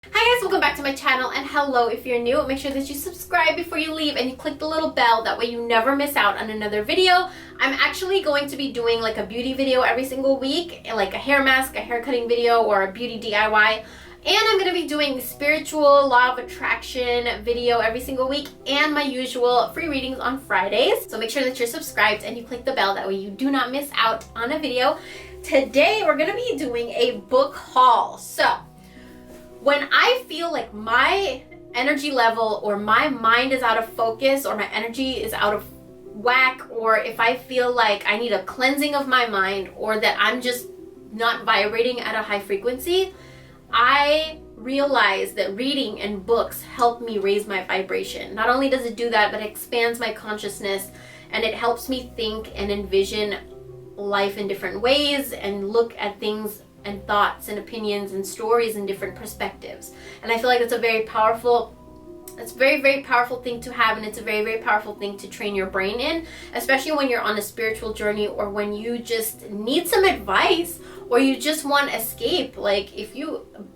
Hi guys, welcome back to my channel, and hello if you're new. Make sure that you subscribe before you leave and you click the little bell, that way you never miss out on another video. I'm actually going to be doing like a beauty video every single week, like a hair mask, a hair cutting video, or a beauty DIY. And I'm going to be doing the spiritual law of attraction video every single week, and my usual free readings on Fridays. So make sure that you're subscribed and you click the bell, that way you do not miss out on a video. Today we're going to be doing a book haul. So when I feel like my energy level or my mind is out of focus or my energy is out of whack, or if I feel like I need a cleansing of my mind or that I'm just not vibrating at a high frequency, I realize that reading and books help me raise my vibration. Not only does it do that, but it expands my consciousness and it helps me think and envision life in different ways and look at things and thoughts and opinions and stories in different perspectives. And I feel like it's a very powerful thing to have, and it's a very powerful thing to train your brain in, especially when you're on a spiritual journey or when you just need some advice or you just want escape.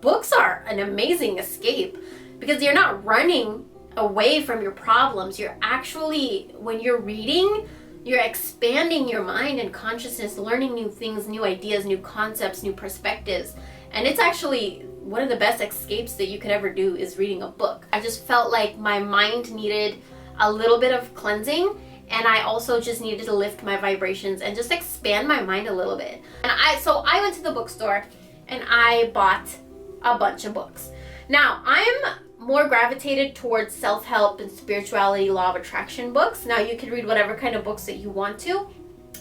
Books are an amazing escape because you're not running away from your problems. You're actually, when you're reading, you're expanding your mind and consciousness, learning new things, new ideas, new concepts, new perspectives. And it's actually one of the best escapes that you could ever do is reading a book. I just felt like my mind needed a little bit of cleansing, and I also just needed to lift my vibrations and just expand my mind a little bit. And so I went to the bookstore and I bought a bunch of books. Now, I'm more gravitated towards self-help and spirituality, law of attraction books. Now, you can read whatever kind of books that you want to,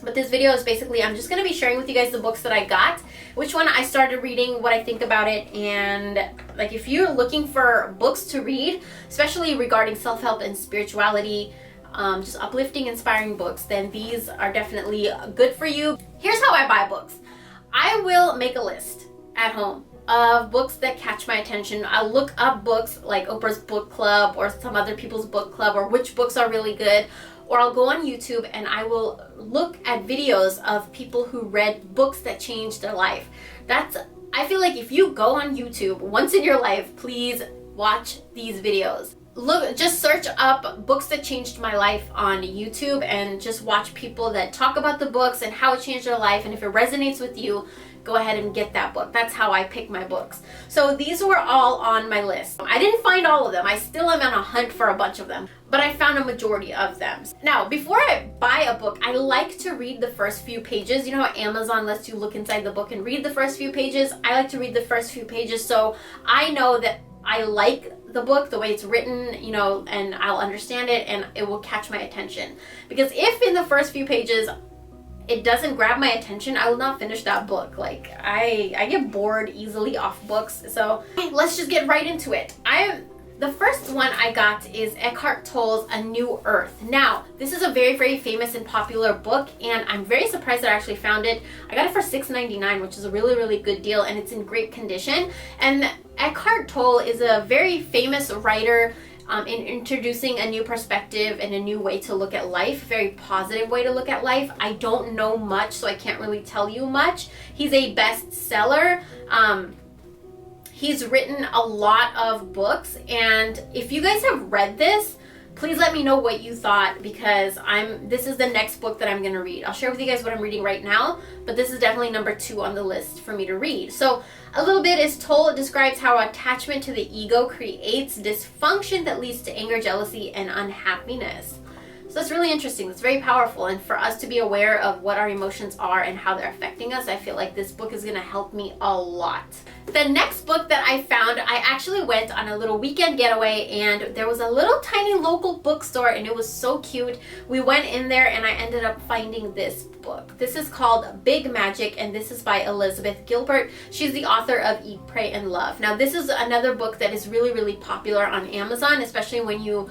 but this video is basically, I'm just going to be sharing with you guys the books that I got, which one I started reading, what I think about it, and like if you're looking for books to read, especially regarding self-help and spirituality, just uplifting, inspiring books, then these are definitely good for you. Here's how I buy books. I will make a list at home of books that catch my attention. I'll look up books like Oprah's book club or some other people's book club, or which books are really good, or I'll go on YouTube and I will look at videos of people who read books that changed their life. I feel like if you go on YouTube once in your life, please watch these videos. Just search up books that changed my life on YouTube and just watch people that talk about the books and how it changed their life, and if it resonates with you, go ahead and get that book. That's how I pick my books. So these were all on my list. I didn't find all of them. I still am on a hunt for a bunch of them, but I found a majority of them. Now, before I buy a book, I like to read the first few pages. You know how Amazon lets you look inside the book and read the first few pages? I like to read the first few pages so I know that I like the book, the way it's written, and I'll understand it and it will catch my attention. Because if in the first few pages it doesn't grab my attention, I will not finish that book. Like, I get bored easily off books. So let's just get right into it. The first one I got is Eckhart Tolle's A New Earth. Now, this is a very famous and popular book, and I'm very surprised that I actually found it. I got it for $6.99, which is a really good deal, and it's in great condition. And Eckhart Tolle is a very famous writer in introducing a new perspective and a new way to look at life, a very positive way to look at life. I don't know much, so I can't really tell you much. He's a bestseller. He's written a lot of books, and if you guys have read this, please let me know what you thought, because this is the next book that I'm going to read. I'll share with you guys what I'm reading right now, but this is definitely number 2 on the list for me to read. So a little bit is Tolle describes how attachment to the ego creates dysfunction that leads to anger, jealousy, and unhappiness. So that's really interesting. That's very powerful. And for us to be aware of what our emotions are and how they're affecting us, I feel like this book is going to help me a lot. The next book that I found, I actually went on a little weekend getaway, and there was a little tiny local bookstore, and it was so cute. We went in there and I ended up finding this book. This is called Big Magic, and this is by Elizabeth Gilbert. She's the author of Eat, Pray, and Love. Now, this is another book that is really popular on Amazon, especially when you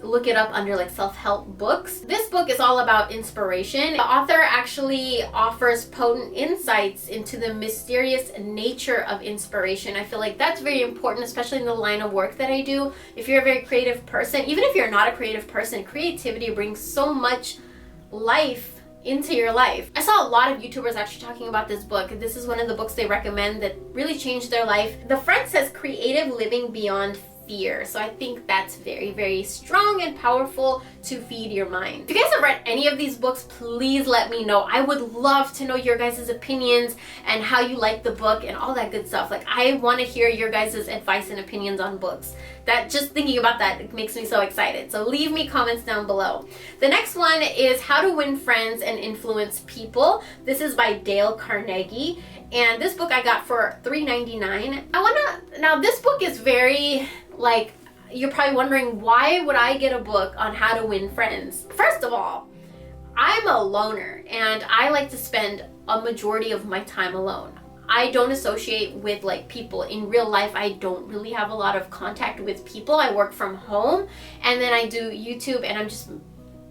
look it up under like self-help books. This book is all about inspiration. The author actually offers potent insights into the mysterious nature of inspiration. I feel like that's very important, especially in the line of work that I do. If you're a very creative person, even if you're not a creative person, creativity brings so much life into your life. I saw a lot of YouTubers actually talking about this book. This is one of the books they recommend that really changed their life. The front says creative living beyond fear. So I think that's very, very strong and powerful to feed your mind. If you guys have read any of these books, please let me know. I would love to know your guys' opinions and how you like the book and all that good stuff. Like, I want to hear your guys' advice and opinions on books. That, just thinking about that, it makes me so excited. So leave me comments down below. The next one is How to Win Friends and Influence People. This is by Dale Carnegie. And this book I got for $3.99. Now this book is very, like, you're probably wondering, why would I get a book on how to win friends? First of all, I'm a loner and I like to spend a majority of my time alone. I don't associate with like people in real life. I don't really have a lot of contact with people. I work from home and then I do YouTube and I'm just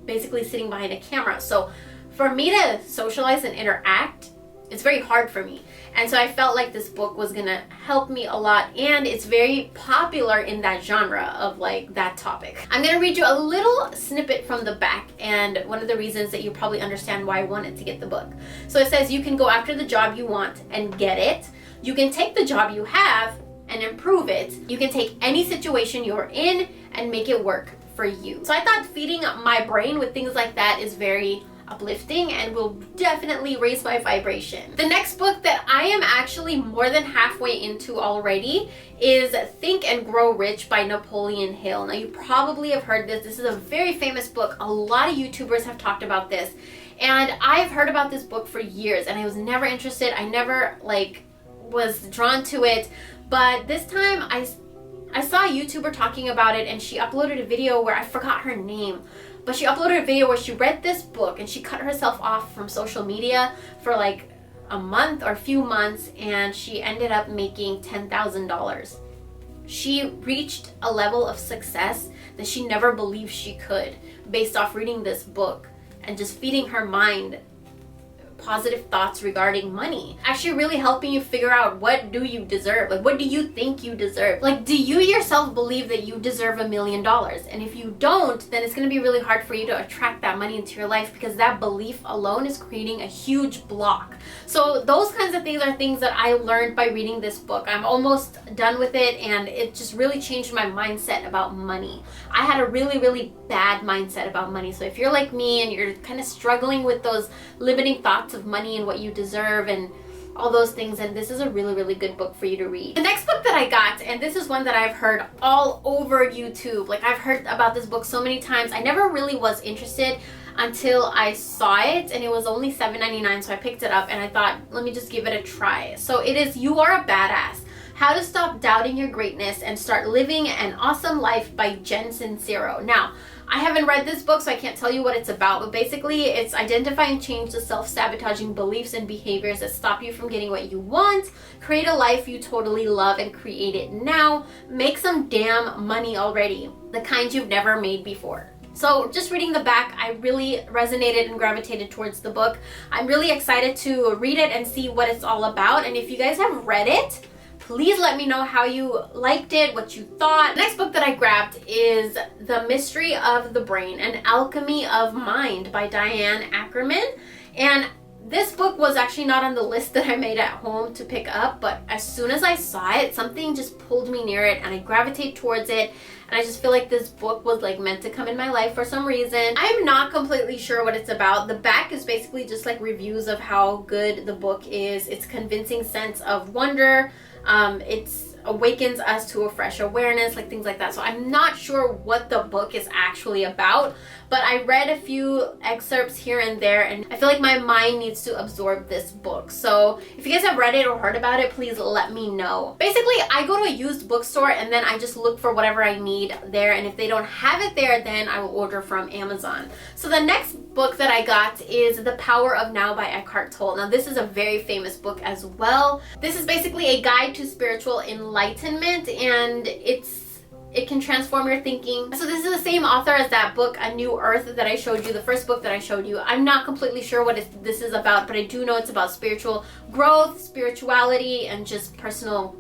basically sitting behind a camera. So for me to socialize and interact, it's very hard for me. And so I felt like this book was gonna help me a lot, and it's very popular in that genre of like that topic. I'm gonna read you a little snippet from the back, and one of the reasons that you probably understand why I wanted to get the book. So it says, you can go after the job you want and get it. You can take the job you have and improve it. You can take any situation you're in and make it work for you. So I thought feeding my brain with things like that is very uplifting and will definitely raise my vibration. The next book that I am actually more than halfway into already is Think and Grow Rich by Napoleon Hill. Now you probably have heard this. This is a very famous book. A lot of YouTubers have talked about this. And I've heard about this book for years and I was never interested. I never like was drawn to it. But this time I saw a YouTuber talking about it and she uploaded a video where I forgot her name. But she uploaded a video where she read this book and she cut herself off from social media for like a month or a few months, and she ended up making $10,000. She reached a level of success that she never believed she could based off reading this book and just feeding her mind positive thoughts regarding money. Actually really helping you figure out, what do you deserve? Like, what do you think you deserve? Like, do you yourself believe that you deserve $1 million? And if you don't, then it's going to be really hard for you to attract that money into your life, because that belief alone is creating a huge block. So those kinds of things are things that I learned by reading this book. I'm almost done with it and it just really changed my mindset about money. I had a really, really bad mindset about money. So if you're like me and you're kind of struggling with those limiting thoughts of money and what you deserve and all those things, and this is a really, really good book for you to read. The next book that I got, and this is one that I've heard all over YouTube. Like, I've heard about this book so many times. I never really was interested until I saw it, and it was only $7.99, so I picked it up and I thought, let me just give it a try. So it is You Are a Badass: How to Stop Doubting Your Greatness and Start Living an Awesome Life by Jen Sincero. Now, I haven't read this book, so I can't tell you what it's about, but basically it's identify and change the self-sabotaging beliefs and behaviors that stop you from getting what you want, create a life you totally love and create it now, make some damn money already, the kind you've never made before. So just reading the back, I really resonated and gravitated towards the book. I'm really excited to read it and see what it's all about, and if you guys have read it, please let me know how you liked it, what you thought. The next book that I grabbed is The Mystery of the Brain, An Alchemy of Mind by Diane Ackerman. And this book was actually not on the list that I made at home to pick up, but as soon as I saw it, something just pulled me near it and I gravitate towards it. And I just feel like this book was like meant to come in my life for some reason. I'm not completely sure what it's about. The back is basically just like reviews of how good the book is. It's convincing sense of wonder. It's awakens us to a fresh awareness, like things like that. So I'm not sure what the book is actually about, but I read a few excerpts here and there and I feel like my mind needs to absorb this book. So if you guys have read it or heard about it, please let me know. Basically, I go to a used bookstore and then I just look for whatever I need there, and if they don't have it there, then I will order from Amazon. So the next book that I got is The Power of Now by Eckhart Tolle. Now this is a very famous book as well. This is basically a guide to spiritual enlightenment, and it can transform your thinking. So this is the same author as that book, A New Earth, that I showed you, the first book that I showed you. I'm not completely sure what this is about, but I do know it's about spiritual growth, spirituality, and just personal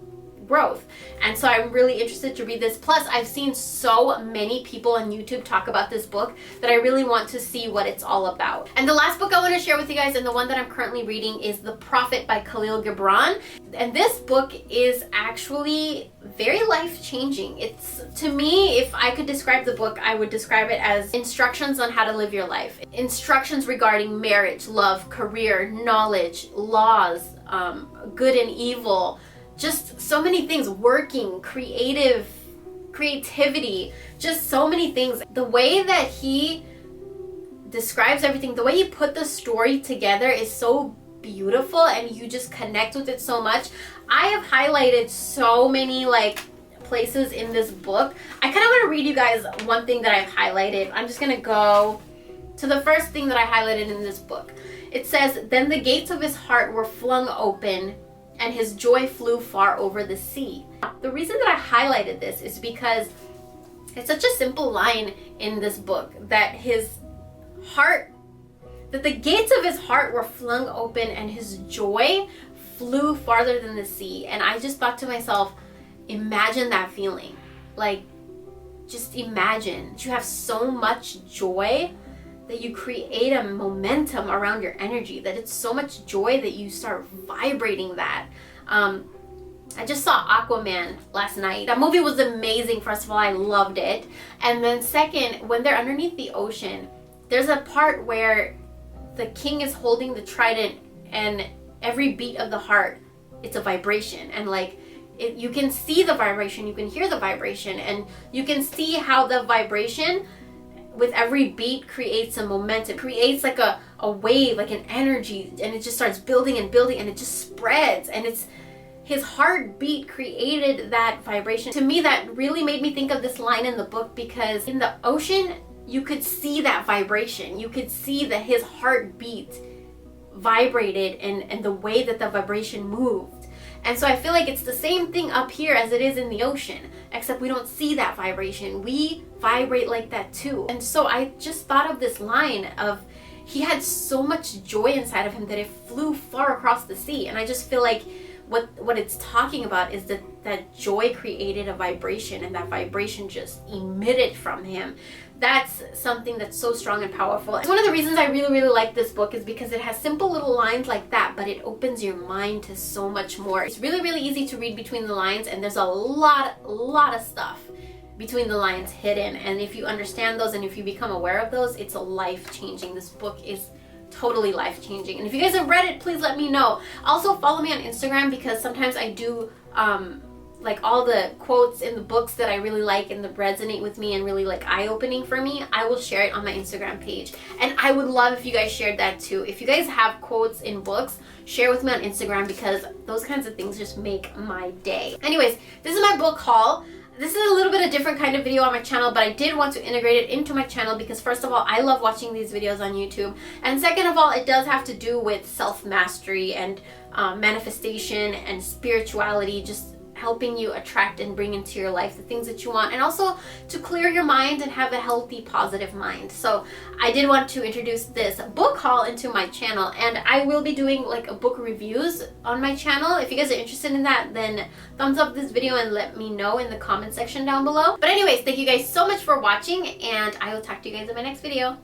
growth. And so I'm really interested to read this. Plus, I've seen so many people on YouTube talk about this book that I really want to see what it's all about. And the last book I want to share with you guys, and the one that I'm currently reading, is The Prophet by Khalil Gibran. And this book is actually very life-changing. It's, to me, if I could describe the book, I would describe it as instructions on how to live your life. Instructions regarding marriage, love, career, knowledge, laws, good and evil, just so many things, working, creativity, just so many things. The way that he describes everything, the way he put the story together is so beautiful, and you just connect with it so much. I have highlighted so many places in this book. I kind of want to read you guys one thing that I've highlighted. I'm just going to go to the first thing that I highlighted in this book. It says, "Then the gates of his heart were flung open, and his joy flew far over the sea." The reason that I highlighted this is because it's such a simple line in this book, that the gates of his heart were flung open and his joy flew farther than the sea. And I just thought to myself, imagine that feeling. Just imagine you have so much joy that you create a momentum around your energy, that it's so much joy that you start vibrating that. I just saw Aquaman last night. That movie was amazing. First of all, I loved it. And then second, when they're underneath the ocean, there's a part where the king is holding the trident, and every beat of the heart, it's a vibration. And you can see the vibration, you can hear the vibration, and you can see how the vibration with every beat creates a momentum, creates a wave, an energy, and it just starts building and building, and it just spreads. And it's his heartbeat created that vibration. To me, that really made me think of this line in the book, because in the ocean, you could see that vibration. You could see that his heartbeat vibrated, and the way that the vibration moved. And so I feel like it's the same thing up here as it is in the ocean, except we don't see that vibration. We vibrate like that too. And so I just thought of this line of, he had so much joy inside of him that it flew far across the sea. And I just feel like what it's talking about is that joy created a vibration, and that vibration just emitted from him. That's something that's so strong and powerful. One of the reasons I really, really like this book is because it has simple little lines like that, but it opens your mind to so much more. It's really, really easy to read between the lines, and there's a lot of stuff between the lines hidden. And if you understand those, and if you become aware of those, it's life-changing. This book is totally life-changing. And if you guys have read it, please let me know. Also, follow me on Instagram, because sometimes I do all the quotes in the books that I really like and that resonate with me and really eye-opening for me. I will share it on my Instagram page. And I would love if you guys shared that too. If you guys have quotes in books, share with me on Instagram, because those kinds of things just make my day. Anyways, this is my book haul. This is a little bit of a different kind of video on my channel, but I did want to integrate it into my channel because, first of all, I love watching these videos on YouTube. And second of all, it does have to do with self-mastery and manifestation and spirituality, just helping you attract and bring into your life the things that you want, and also to clear your mind and have a healthy, positive mind. So I did want to introduce this book haul into my channel, and I will be doing book reviews on my channel. If you guys are interested in that, then thumbs up this video and let me know in the comment section down below. But anyways, thank you guys so much for watching, and I will talk to you guys in my next video.